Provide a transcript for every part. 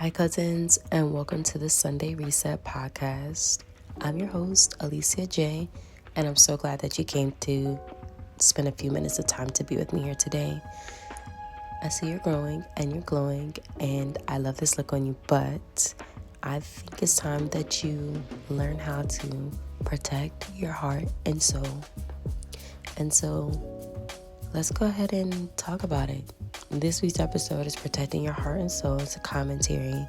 Hi, cousins, and welcome to the Sunday Reset podcast. I'm your host, Alicia J, and I'm so glad that you came to spend a few minutes of time to be with me here today. I see you're growing and you're glowing, and I love this look on you, but I think it's time that you learn how to protect your heart and soul. And so let's go ahead and talk about it. This week's episode is Protecting Your Heart and Soul. It's a commentary.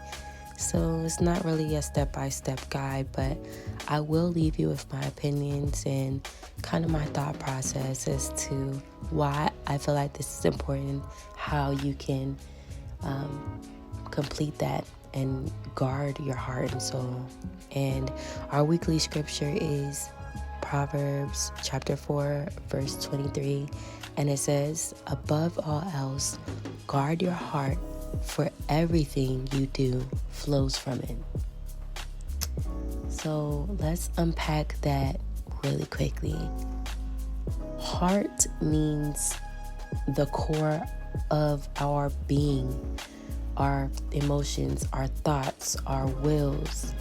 So it's not really a step-by-step guide, but I will leave you with my opinions and kind of my thought process as to why I feel like this is important, how you can complete that and guard your heart and soul. And our weekly scripture is Proverbs chapter 4, verse 23. And it says, above all else, guard your heart, for everything you do flows from it. So let's unpack that really quickly. Heart means the core of our being, our emotions, our thoughts, our wills.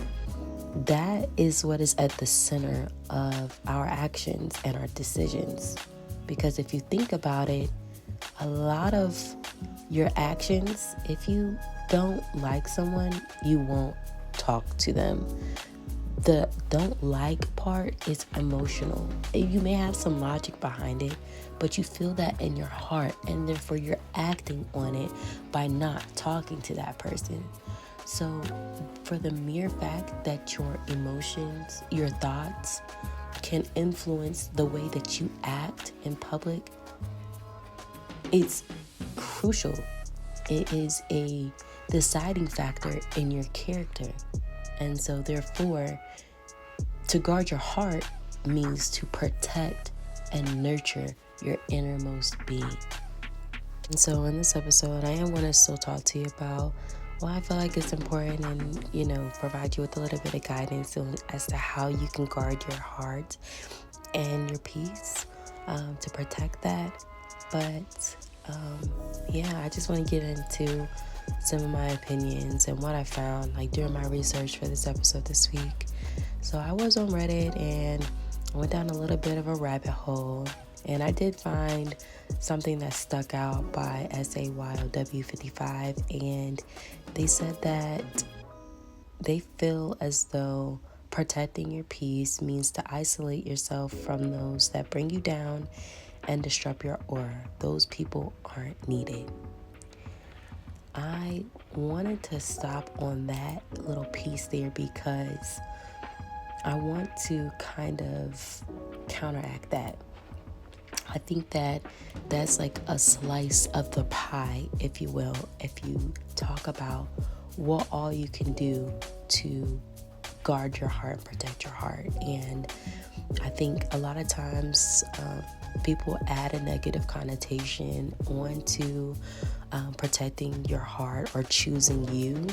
That is what is at the center of our actions and our decisions. Because if you think about it, a lot of your actions, if you don't like someone, you won't talk to them. The don't like part is emotional. You may have some logic behind it, but you feel that in your heart, and therefore you're acting on it by not talking to that person. So for the mere fact that your emotions, your thoughts can influence the way that you act in public, it's crucial. It is a deciding factor in your character. And so therefore, to guard your heart means to protect and nurture your innermost being. And so in this episode, I am going to still talk to you about why I feel like it's important and, provide you with a little bit of guidance as to how you can guard your heart and your peace to protect that. But, I just want to get into some of my opinions and what I found during my research for this episode this week. So I was on Reddit and I went down a little bit of a rabbit hole, and I did find something that stuck out by SAYOW55, and they said that they feel as though protecting your peace means to isolate yourself from those that bring you down and disrupt your aura. Those people aren't needed. I wanted to stop on that little piece there because I want to kind of counteract that. I think that that's like a slice of the pie, if you will, if you talk about what all you can do to guard your heart and protect your heart. And I think a lot of times people add a negative connotation onto protecting your heart or choosing you.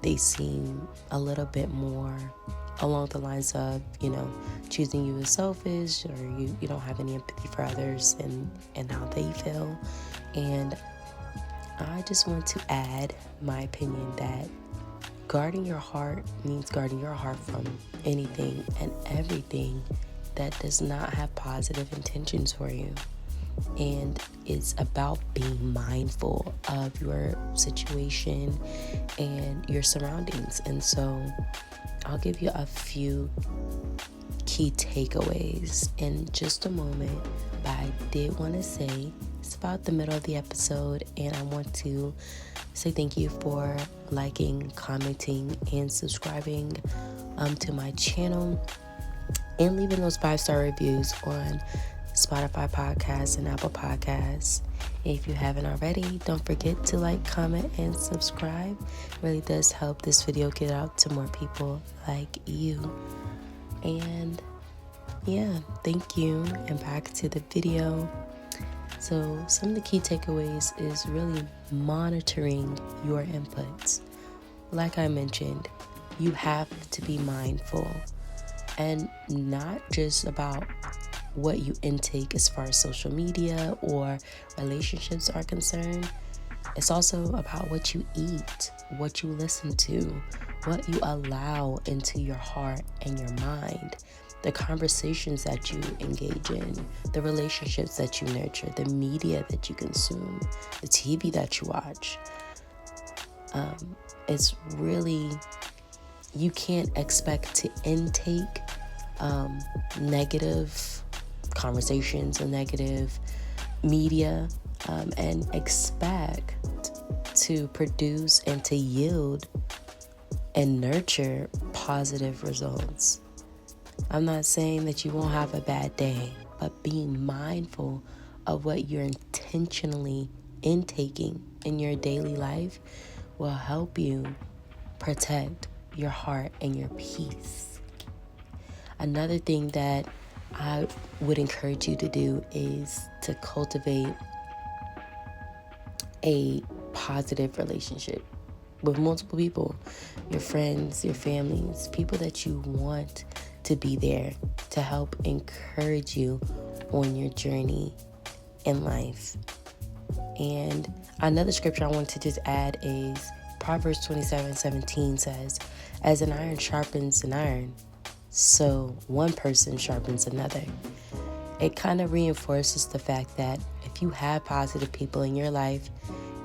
They seem a little bit more along the lines of, choosing you as selfish, or you don't have any empathy for others and how they feel. And I just want to add my opinion that guarding your heart means guarding your heart from anything and everything that does not have positive intentions for you. And it's about being mindful of your situation and your surroundings. And so I'll give you a few key takeaways in just a moment, but I did want to say it's about the middle of the episode, and I want to say thank you for liking, commenting, and subscribing to my channel, and leaving those 5-star reviews on Spotify podcasts and Apple Podcasts. If you haven't already, don't forget to like, comment, and subscribe. It really does help this video get out to more people like you. And thank you. And back to the video. So some of the key takeaways is really monitoring your inputs. Like I mentioned, you have to be mindful, and not just about what you intake as far as social media or relationships are concerned. It's also about what you eat, what you listen to, what you allow into your heart and your mind, the conversations that you engage in, the relationships that you nurture, the media that you consume, the TV that you watch. It's really, you can't expect to intake negative conversations or negative media and expect to produce and to yield and nurture positive results. I'm not saying that you won't have a bad day, but being mindful of what you're intentionally intaking in your daily life will help you protect your heart and your peace. Another thing that I would encourage you to do is to cultivate a positive relationship with multiple people, your friends, your families, people that you want to be there to help encourage you on your journey in life. And another scripture I want to just add is Proverbs 27:17 says, as an iron sharpens an iron, so one person sharpens another. It kind of reinforces the fact that if you have positive people in your life,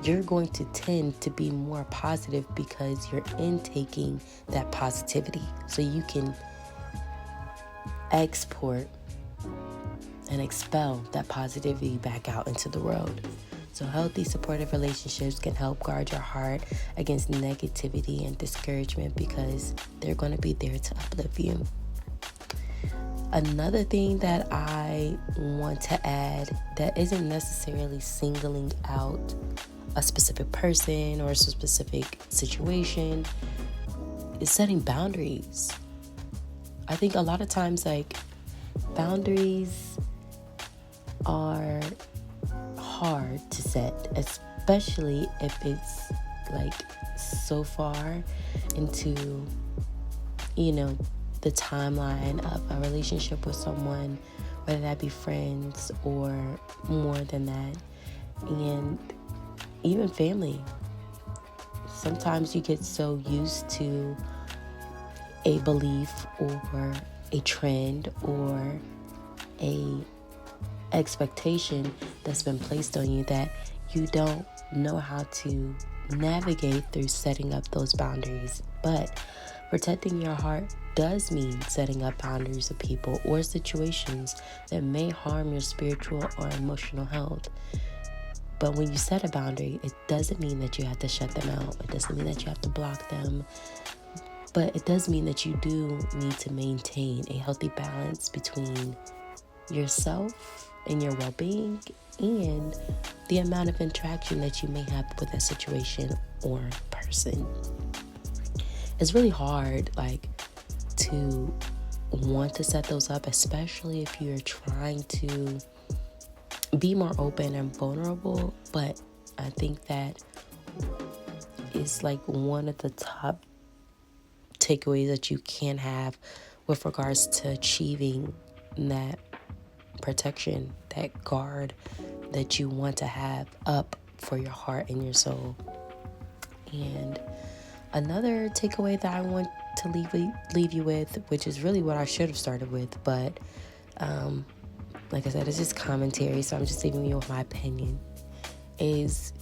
you're going to tend to be more positive because you're intaking that positivity. So you can export and expel that positivity back out into the world. So healthy, supportive relationships can help guard your heart against negativity and discouragement because they're going to be there to uplift you. Another thing that I want to add that isn't necessarily singling out a specific person or a specific situation is setting boundaries. I think a lot of times, boundaries are hard to set, especially if it's so far into, the timeline of a relationship with someone, whether that be friends or more than that, and even family. Sometimes you get so used to a belief or a trend or a expectation that's been placed on you that you don't know how to navigate through setting up those boundaries. But protecting your heart does mean setting up boundaries with people or situations that may harm your spiritual or emotional health. But when you set a boundary, it doesn't mean that you have to shut them out. It doesn't mean that you have to block them. But it does mean that you do need to maintain a healthy balance between yourself and your well-being and the amount of interaction that you may have with a situation or person. It's really hard, to want to set those up, especially if you're trying to be more open and vulnerable. But I think that is one of the top takeaways that you can have with regards to achieving that protection, that guard that you want to have up for your heart and your soul. And another takeaway that I want to leave you with, which is really what I should have started with, but like I said, it's just commentary, so I'm just leaving you with my opinion, is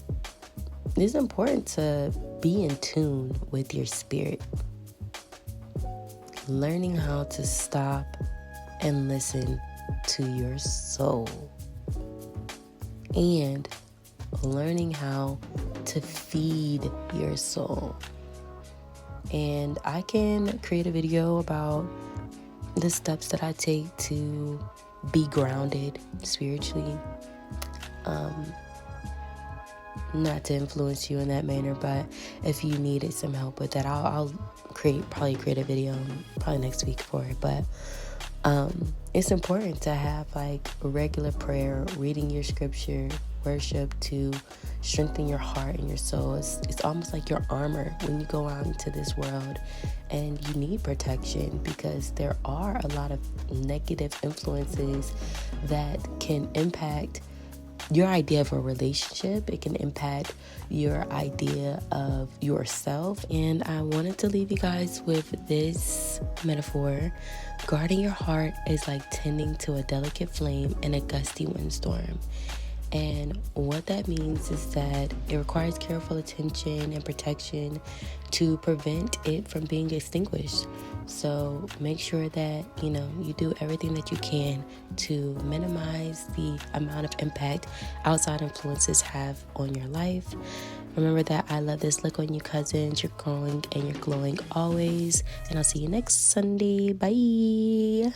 it's important to be in tune with your spirit. Learning how to stop and listen to your soul. And learning how to feed your soul. And I can create a video about the steps that I take to be grounded spiritually. Not to influence you in that manner, but if you needed some help with that, I'll probably create a video probably next week for it. But it's important to have regular prayer, reading your scripture, worship to strengthen your heart and your soul. It's almost like your armor when you go out into this world, and you need protection because there are a lot of negative influences that can impact your idea of a relationship. It can impact your idea of yourself. And I wanted to leave you guys with this metaphor. Guarding your heart is like tending to a delicate flame in a gusty windstorm. And what that means is that it requires careful attention and protection to prevent it from being extinguished. So make sure that, you do everything that you can to minimize the amount of impact outside influences have on your life. Remember that I love this. Look on you, cousins. You're growing and you're glowing always. And I'll see you next Sunday. Bye.